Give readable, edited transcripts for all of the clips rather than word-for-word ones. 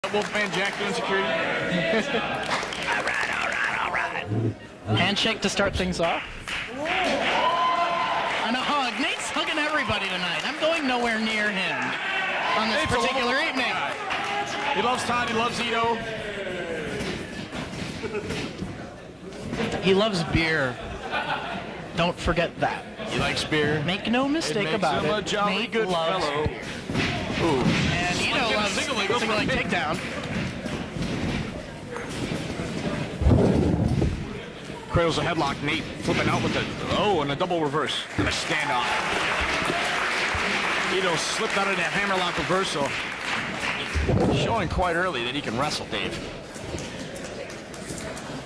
Wolfman Jack doing security. All right. Handshake to start things off. And a hug. Nate's hugging everybody tonight. I'm going nowhere near him on this particular evening. He loves Todd. He loves Ito. He loves beer. Don't forget that. He likes beer. Make no mistake about it. Makes him a jolly Nate good loves fellow. beer. Ooh. And Ito loves single leg takedown. Cradles a headlock. Nate flipping out with and a double reverse. And a standoff. Ito slipped out of that hammerlock reversal. Showing quite early that he can wrestle, Dave.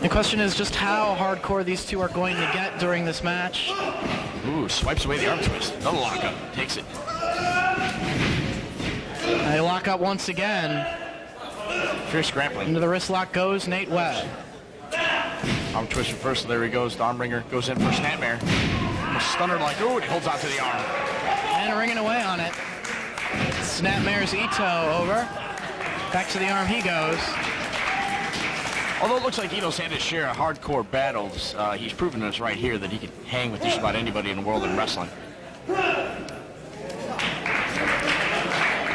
The question is just how hardcore these two are going to get during this match. Ooh, swipes away the arm twist. Another lockup. Takes it. They lock up once again. Fierce grappling. Into the wrist lock goes Nate Webb. Arm twist reversal. There he goes. The arm ringer goes in for a snapmare. A stunner like, ooh, and he holds out to the arm. And ringing away on it. Snapmares Ito over. Back to the arm he goes. Although it looks like Ito's had his share of hardcore battles, he's proven us right here that he can hang with just about anybody in the world in wrestling.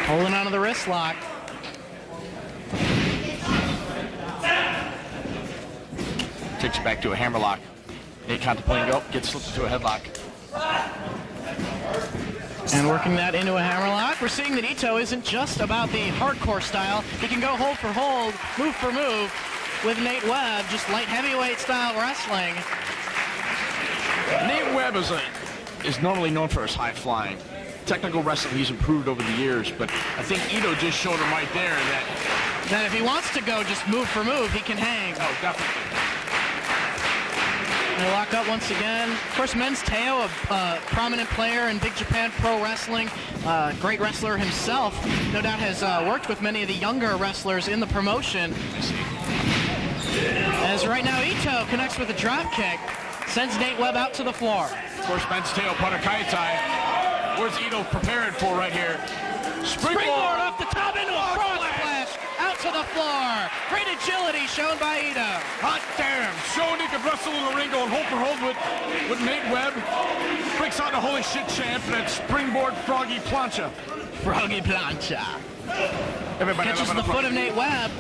Holding onto the wrist lock. Takes it back to a hammerlock. Nate contemplating, gets slipped into a headlock. And working that into a hammerlock. We're seeing that Ito isn't just about the hardcore style. He can go hold for hold, move for move with Nate Webb, just light heavyweight style wrestling. Nate Webb is normally known for his high flying. Technical wrestling he's improved over the years, but I think Ito just showed him right there that if he wants to go just move for move, he can hang. Oh, definitely. They lock up once again. Of course, Men's Teo, a prominent player in Big Japan Pro Wrestling, great wrestler himself, no doubt has worked with many of the younger wrestlers in the promotion. As right now, Ito connects with a drop kick, sends Nate Webb out to the floor. Of course, Men's Teo, Patakaitai. Where's Ito preparing for right here? Springboard off the top into a frog splash, out to the floor. Great agility shown by Ito. Hot damn, showing he could wrestle in the ring, going hold for hold with Nate Webb. Breaks out the holy shit champ, that springboard froggy plancha. Froggy plancha. Everybody catches the foot of Nate Webb.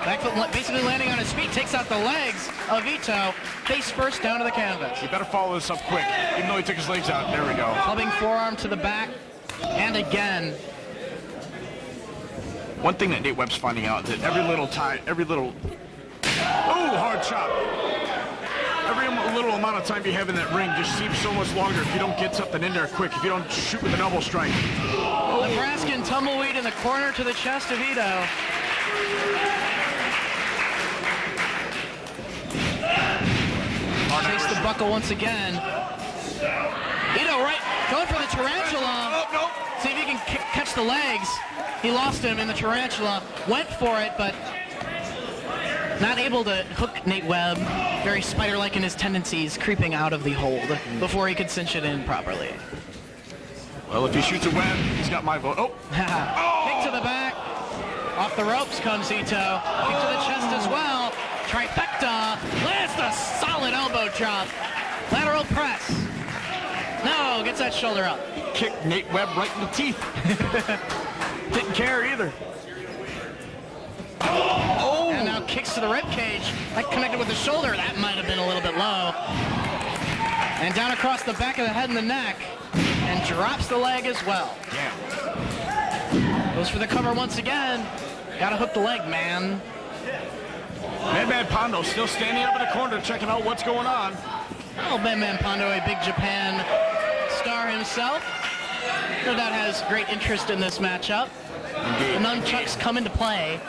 Back foot basically landing on his feet, takes out the legs of Ito, face first down to the canvas. You better follow this up quick, even though he took his legs out. There we go. Clubbing forearm to the back, and again. One thing that Nate Webb's finding out is that every little, hard chop. Every little amount of time you have in that ring just seems so much longer if you don't get something in there quick, if you don't shoot with an elbow strike. Nebraskan tumbleweed in the corner to the chest of Ito. Takes the buckle once again. Ito going for the tarantula. See if he can catch the legs. He lost him in the tarantula. Went for it, but not able to hook Nate Webb. Very spider-like in his tendencies, creeping out of the hold before he could cinch it in properly. Well, if he shoots a Webb, he's got my vote. Kick to the back. Off the ropes comes Ito. Kick to the chest as well. Trifecta. Lands the solid elbow drop. Lateral press. No, gets that shoulder up. Kicked Nate Webb right in the teeth. Didn't care either. And now kicks to the rib cage. That connected with the shoulder. That might have been a little bit low. And down across the back of the head and the neck. And drops the leg as well. Yeah. Goes for the cover once again. Gotta hook the leg, man. Madman Pondo still standing up in the corner checking out what's going on. Oh, Madman Pondo, a Big Japan star himself. No doubt has great interest in this matchup. Indeed. The nunchucks come into play.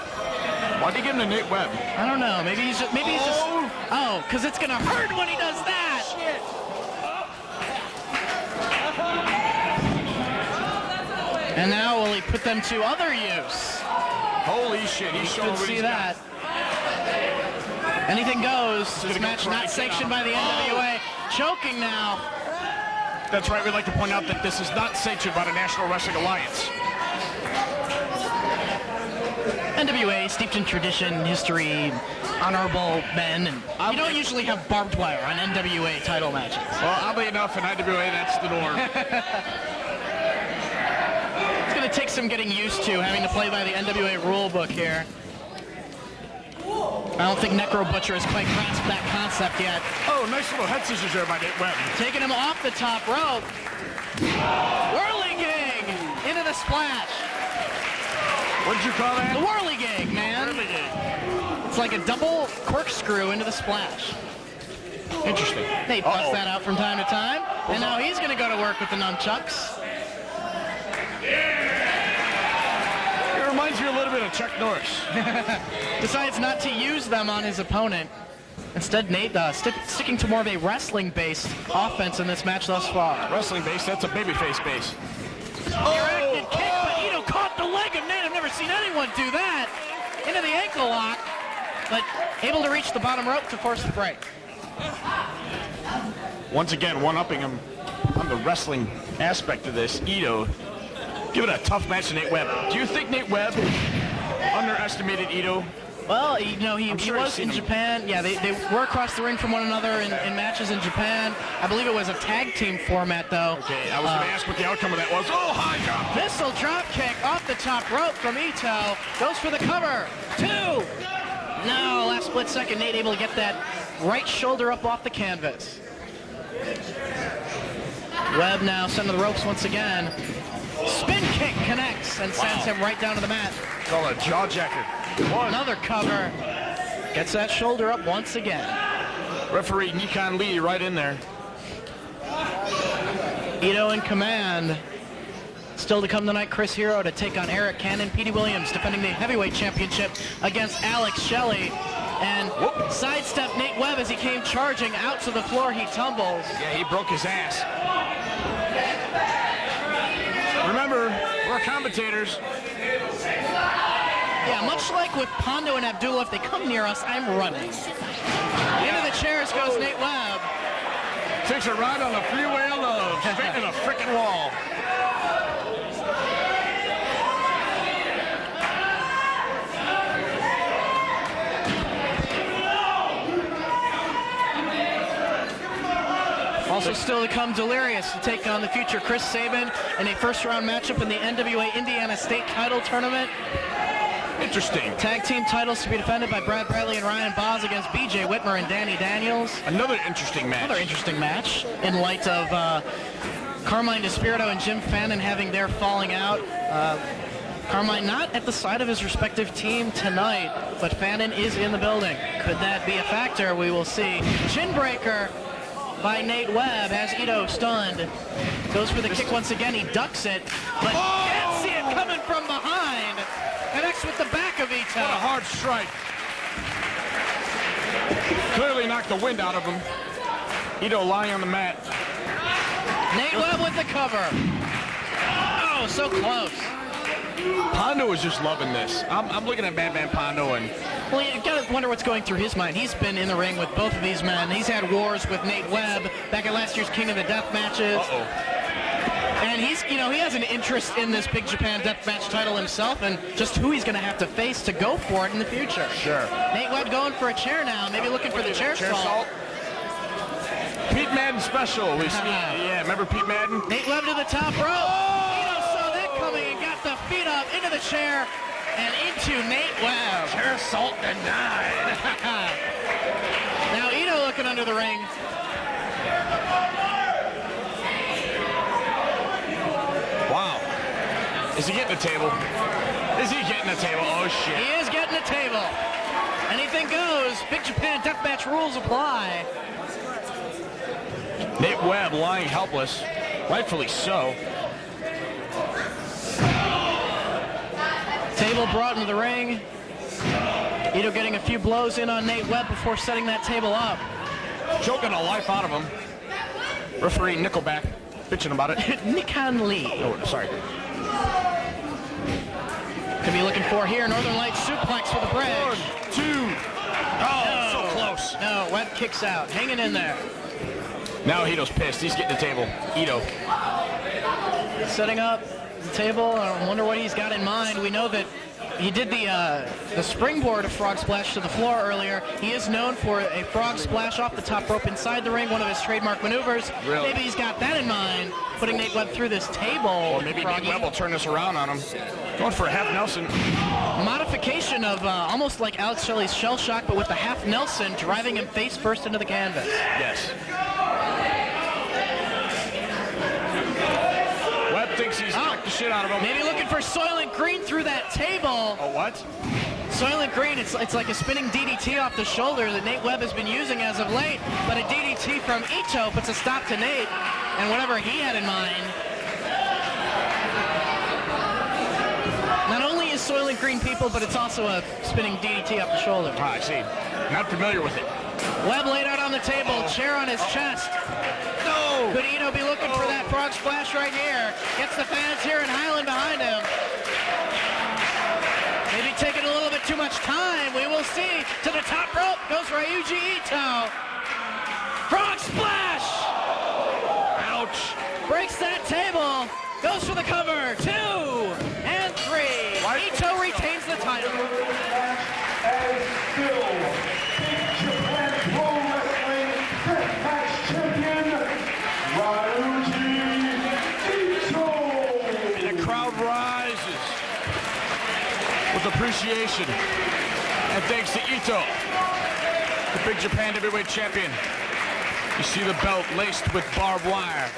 Why'd he give him to Nate Webb? I don't know. Maybe he's just, because it's gonna hurt when he does that. Shit. And now will he put them to other use? Holy shit, he's showing what he's got. Anything goes. This match not sanctioned by the NWA. Choking now. That's right, we'd like to point out that this is not sanctioned by the National Wrestling Alliance. NWA, steeped in tradition, history, honorable men, and you don't usually have barbed wire on NWA title matches. Well, oddly enough, in IWA, that's the norm. It's going to take some getting used to having to play by the NWA rule book here. I don't think Necro Butcher has quite grasped that concept yet. Oh, nice little head scissors there by Nate Webb. Taking him off the top rope. Whirligig into the splash. What did you call that? The whirligig, man. Whirligig. It's like a double corkscrew into the splash. Interesting. They bust that out from time to time. And now he's going to go to work with the nunchucks. It reminds me a little bit of Chuck Norris. Decides not to use them on his opponent. Instead, Nate sticking to more of a wrestling-based offense in this match thus far. Wrestling base, that's a babyface base. Directed kick, but Ito caught the leg of Nate. I've never seen anyone do that. Into the ankle lock, but able to reach the bottom rope to force the break. Once again, one-upping him on the wrestling aspect of this. Ito, give it a tough match to Nate Webb. Do you think Nate Webb underestimated Ito? Well, you know, he sure was in Japan. Yeah, they were across the ring from one another in matches in Japan. I believe it was a tag team format, though. Okay, I was going to ask what the outcome of that was. Oh, high drop. Missile drop kick off the top rope from Ito. Goes for the cover. 2. No, last split second, Nate able to get that right shoulder up off the canvas. Webb now sent to the ropes once again. Spin kick connects and sends him right down to the mat. Call a jaw jacker. Another cover. Gets that shoulder up once again. Referee Nikon Lee right in there. Ito in command. Still to come tonight, Chris Hero to take on Eric Cannon. Petey Williams defending the heavyweight championship against Alex Shelley. And sidestep Nate Webb as he came charging out to the floor. He tumbles. Yeah, he broke his ass. Remember, we're commentators. Yeah, much like with Pondo and Abdullah, if they come near us, I'm running. Into the chairs goes Nate Webb. Takes a ride on the freeway of love, straight in a frickin' wall. Also still to come, Delirious to take on the future Chris Sabin in a first-round matchup in the NWA Indiana State Title Tournament. Interesting. Tag team titles to be defended by Brad Bradley and Ryan Boz against BJ Whitmer and Danny Daniels. Another interesting match. Another interesting match in light of Carmine DeSpirito and Jim Fannin having their falling out. Carmine not at the side of his respective team tonight, but Fannin is in the building. Could that be a factor? We will see. Chin breaker by Nate Webb has Ito stunned. Goes for the kick once again. He ducks it, but can't see it coming from behind. Connects with the back of Ito. What a hard strike. Clearly knocked the wind out of him. Ito lying on the mat. Nate Webb with the cover. Oh, so close. Pondo is just loving this. I'm looking at Madman Pondo and... Well, you gotta wonder what's going through his mind. He's been in the ring with both of these men. He's had wars with Nate Webb back at last year's King of the Death matches. And he's, you know, he has an interest in this Big Japan Deathmatch title himself and just who he's going to have to face to go for it in the future. Sure. Nate Webb going for a chair now, maybe looking for the chair salt. Pete Madden special. We see, yeah, remember Pete Madden? Nate Webb to the top rope. Ito saw that coming and got the feet up into the chair and into Nate Webb. Chair salt denied. Now Ito looking under the ring. Wow. Is he getting the table? Is he getting the table? Oh, shit. He is getting the table. Anything goes. Big Japan Deathmatch rules apply. Nate Webb lying helpless. Rightfully so. Table brought into the ring. Ito getting a few blows in on Nate Webb before setting that table up. Choking the life out of him. Referee Nickelback bitching about it. Nikon Lee. Oh, sorry. Could be looking for here. Northern Lights suplex for the bridge. 1, 2. Oh, so close. No, Webb kicks out. Hanging in there. Now Ito's pissed. He's getting the table. Ito. Setting up the table. I wonder what he's got in mind. We know that he did the springboard of frog splash to the floor earlier. He is known for a frog splash off the top rope inside the ring, one of his trademark maneuvers. Really? Maybe he's got that in mind, putting Nate Webb through this table. Or maybe Nate Webb will turn this around on him. Going for a half Nelson. Modification of almost like Alex Shelley's shell shock, but with the half Nelson, driving him face first into the canvas. Yes. Webb thinks he's knocked the shit out of him. Maybe looking for Soylent Green through that table. Oh, what? Soylent Green, it's like a spinning DDT off the shoulder that Nate Webb has been using as of late, but a DDT from Ito puts a stop to Nate and whatever he had in mind. Not only is Soylent Green people, but it's also a spinning DDT off the shoulder. Ah, I see. Not familiar with it. Webb laid out on the table, chair on his chest. No! Could Ito be looking for that frog splash right here? Gets the fans here in Highland behind him. Maybe taking a little bit too much time. We will see. To the top rope goes Ryuji Ito. Frog splash! Ouch! Breaks that table. Goes for the cover. 2 and 3. Ito retains the title. And still, Big Japan Pro Wrestling Deathmatch Champion, Ryuji Ito. And the crowd rises with appreciation. And thanks to Ito, the Big Japan Heavyweight Champion. You see the belt laced with barbed wire.